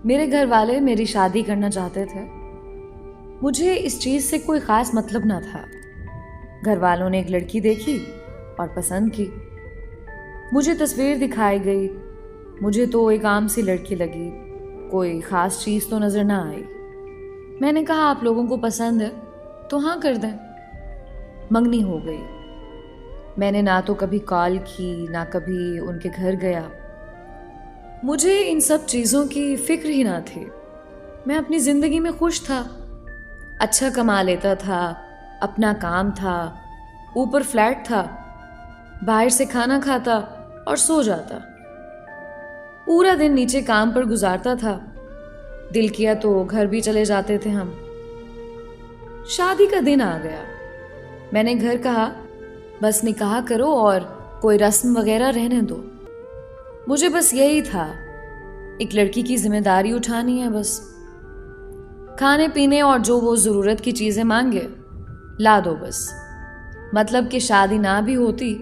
मेरे घर वाले मेरी शादी करना चाहते थे। मुझे इस चीज़ से कोई ख़ास मतलब ना था। घर वालों ने एक लड़की देखी और पसंद की। मुझे तस्वीर दिखाई गई। मुझे तो एक आम सी लड़की लगी, कोई ख़ास चीज़ तो नज़र ना आई। मैंने कहा आप लोगों को पसंद है तो हाँ कर दें। मंगनी हो गई। मैंने ना तो कभी कॉल की ना कभी उनके घर गया। मुझे इन सब चीज़ों की फिक्र ही ना थी। मैं अपनी ज़िंदगी में खुश था। अच्छा कमा लेता था, अपना काम था, ऊपर फ्लैट था, बाहर से खाना खाता और सो जाता। पूरा दिन नीचे काम पर गुजारता था। दिल किया तो घर भी चले जाते थे हम। शादी का दिन आ गया। मैंने घर कहा बस निकाह करो और कोई रस्म वगैरह रहने दो। मुझे बस यही था, एक लड़की की जिम्मेदारी उठानी है बस। खाने पीने और जो वो ज़रूरत की चीज़ें मांगे ला दो बस। मतलब कि शादी ना भी होती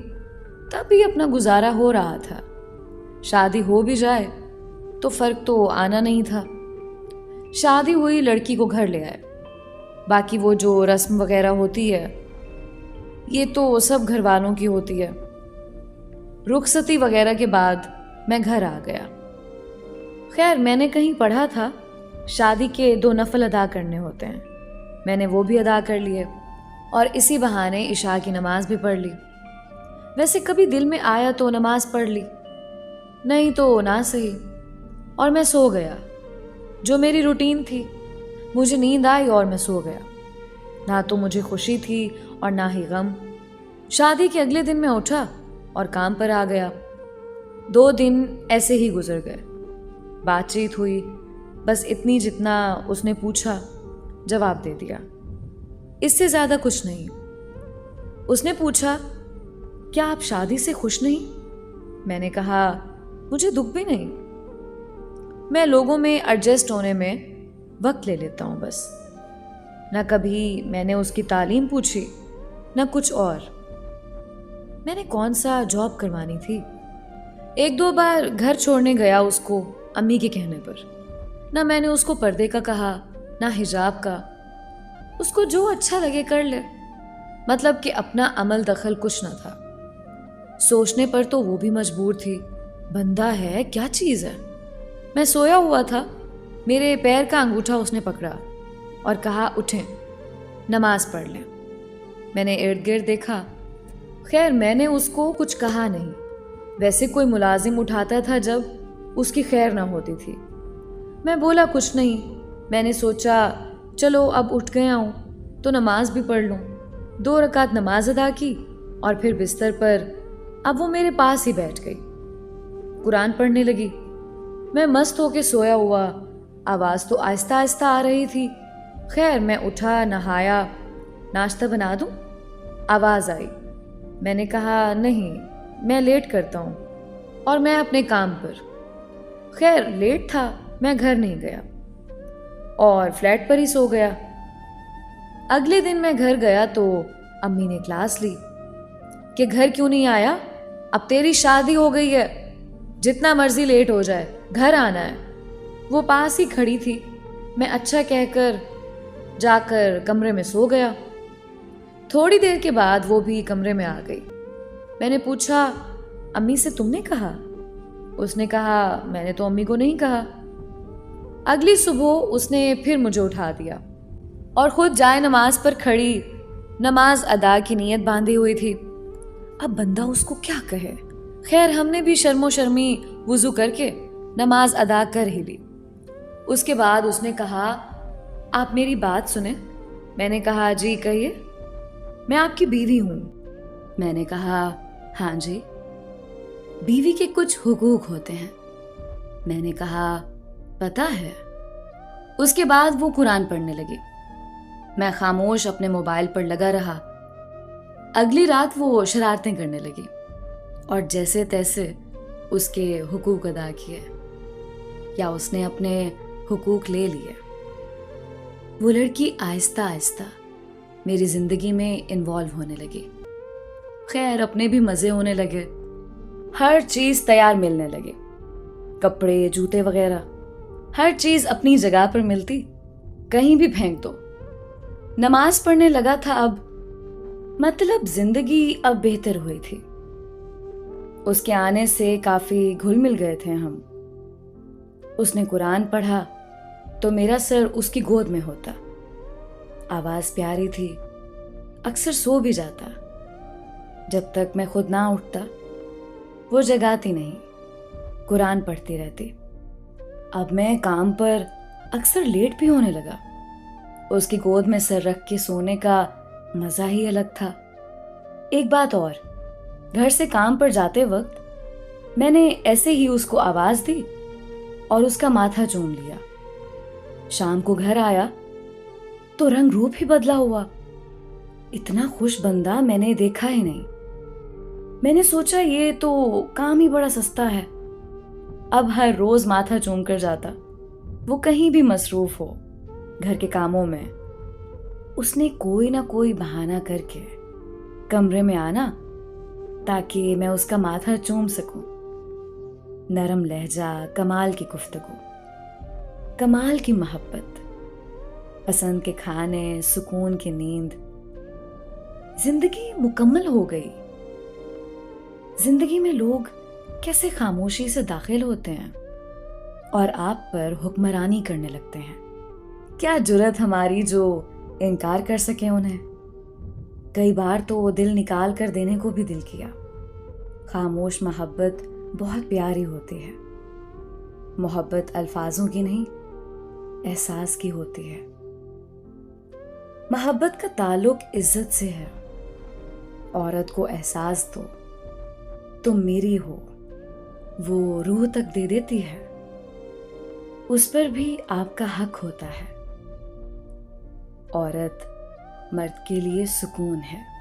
तब भी अपना गुजारा हो रहा था। शादी हो भी जाए तो फ़र्क तो आना नहीं था। शादी हुई, लड़की को घर ले आए। बाकी वो जो रस्म वगैरह होती है ये तो सब घर वालों की होती है। रुखसती वगैरह के बाद मैं घर आ गया। खैर मैंने कहीं पढ़ा था शादी के 2 नफल अदा करने होते हैं। मैंने वो भी अदा कर लिए और इसी बहाने इशा की नमाज भी पढ़ ली। वैसे कभी दिल में आया तो नमाज पढ़ ली, नहीं तो ना सही। और मैं सो गया, जो मेरी रूटीन थी। मुझे नींद आई और मैं सो गया। ना तो मुझे खुशी थी और ना ही गम। शादी के अगले दिन मैं उठा और काम पर आ गया। 2 दिन ऐसे ही गुजर गए। बातचीत हुई, बस इतनी जितना उसने पूछा जवाब दे दिया, इससे ज़्यादा कुछ नहीं। उसने पूछा क्या आप शादी से खुश नहीं? मैंने कहा मुझे दुख भी नहीं। मैं लोगों में एडजस्ट होने में वक्त ले लेता हूँ बस। ना कभी मैंने उसकी तालीम पूछी ना कुछ और। मैंने कौन सा जॉब करवानी थी। 1-2 बार घर छोड़ने गया उसको अम्मी के कहने पर। ना मैंने उसको पर्दे का कहा ना हिजाब का। उसको जो अच्छा लगे कर ले, मतलब कि अपना अमल दखल कुछ ना था। सोचने पर तो वो भी मजबूर थी। बंदा है क्या चीज़ है। मैं सोया हुआ था, मेरे पैर का अंगूठा उसने पकड़ा और कहा उठें, नमाज पढ़ लें। मैंने इर्द गिर्द देखा। खैर मैंने उसको कुछ कहा नहीं। वैसे कोई मुलाजिम उठाता था जब उसकी खैर ना होती थी। मैं बोला कुछ नहीं। मैंने सोचा चलो अब उठ गया हूँ तो नमाज भी पढ़ लूँ। 2 रकात नमाज अदा की और फिर बिस्तर पर अब वो मेरे पास ही बैठ गई, कुरान पढ़ने लगी। मैं मस्त होके सोया हुआ, आवाज़ तो आहिस्ता आहिस्ता आ रही थी। खैर मैं उठा, नहाया, नाश्ता बना दूँ? आवाज़ आई। मैंने कहा नहीं, मैं लेट करता हूँ और मैं अपने काम पर। खैर लेट था, मैं घर नहीं गया और फ्लैट पर ही सो गया। अगले दिन मैं घर गया तो अम्मी ने क्लास ली कि घर क्यों नहीं आया, अब तेरी शादी हो गई है, जितना मर्जी लेट हो जाए घर आना है। वो पास ही खड़ी थी। मैं अच्छा कहकर जाकर कमरे में सो गया। थोड़ी देर के बाद वो भी कमरे में आ गई। मैंने पूछा अम्मी से तुमने कहा? उसने कहा मैंने तो अम्मी को नहीं कहा। अगली सुबह उसने फिर मुझे उठा दिया और खुद जाए नमाज पर खड़ी, नमाज अदा की नीयत बांधी हुई थी। अब बंदा उसको क्या कहे। खैर हमने भी शर्मो शर्मी वुजू करके नमाज अदा कर ही ली। उसके बाद उसने कहा आप मेरी बात सुने। मैंने कहा जी कहिए। मैं आपकी बीवी हूँ। मैंने कहा हाँ जी। बीवी के कुछ हुकूक होते हैं। मैंने कहा पता है। उसके बाद वो कुरान पढ़ने लगी। मैं खामोश अपने मोबाइल पर लगा रहा। अगली रात वो शरारतें करने लगी और जैसे तैसे उसके हुकूक अदा किए या उसने अपने हुकूक ले लिए। वो लड़की आहिस्ता आहिस्ता मेरी जिंदगी में इन्वॉल्व होने लगी। खैर अपने भी मजे होने लगे, हर चीज तैयार मिलने लगे, कपड़े जूते वगैरह हर चीज अपनी जगह पर मिलती, कहीं भी फेंक दो। नमाज पढ़ने लगा था अब, मतलब जिंदगी अब बेहतर हुई थी। उसके आने से काफी घुल मिल गए थे हम। उसने कुरान पढ़ा तो मेरा सर उसकी गोद में होता। आवाज प्यारी थी, अक्सर सो भी जाता। जब तक मैं खुद ना उठता वो जगाती नहीं, कुरान पढ़ती रहती। अब मैं काम पर अक्सर लेट भी होने लगा। उसकी गोद में सर रख के सोने का मजा ही अलग था। एक बात और, घर से काम पर जाते वक्त मैंने ऐसे ही उसको आवाज दी और उसका माथा चूम लिया। शाम को घर आया तो रंग रूप ही बदला हुआ। इतना खुश बंदा मैंने देखा ही नहीं। मैंने सोचा ये तो काम ही बड़ा सस्ता है। अब हर रोज माथा चूम कर जाता। वो कहीं भी मसरूफ हो, घर के कामों में, उसने कोई ना कोई बहाना करके कमरे में आना ताकि मैं उसका माथा चूम सकूं। नरम लहजा, कमाल की गुफ्तगू, कमाल की मोहब्बत, पसंद के खाने, सुकून की नींद। जिंदगी मुकम्मल हो गई। जिंदगी में लोग कैसे खामोशी से दाखिल होते हैं और आप पर हुक्मरानी करने लगते हैं। क्या जुर्रत हमारी जो इनकार कर सके उन्हें। कई बार तो वो दिल निकाल कर देने को भी दिल किया। खामोश मोहब्बत बहुत प्यारी होती है। मोहब्बत अल्फाजों की नहीं, एहसास की होती है। मोहब्बत का ताल्लुक इज्जत से है। औरत को एहसास दो, तुम मेरी हो, वो रूह तक दे देती है। उस पर भी आपका हक होता है। औरत मर्द के लिए सुकून है।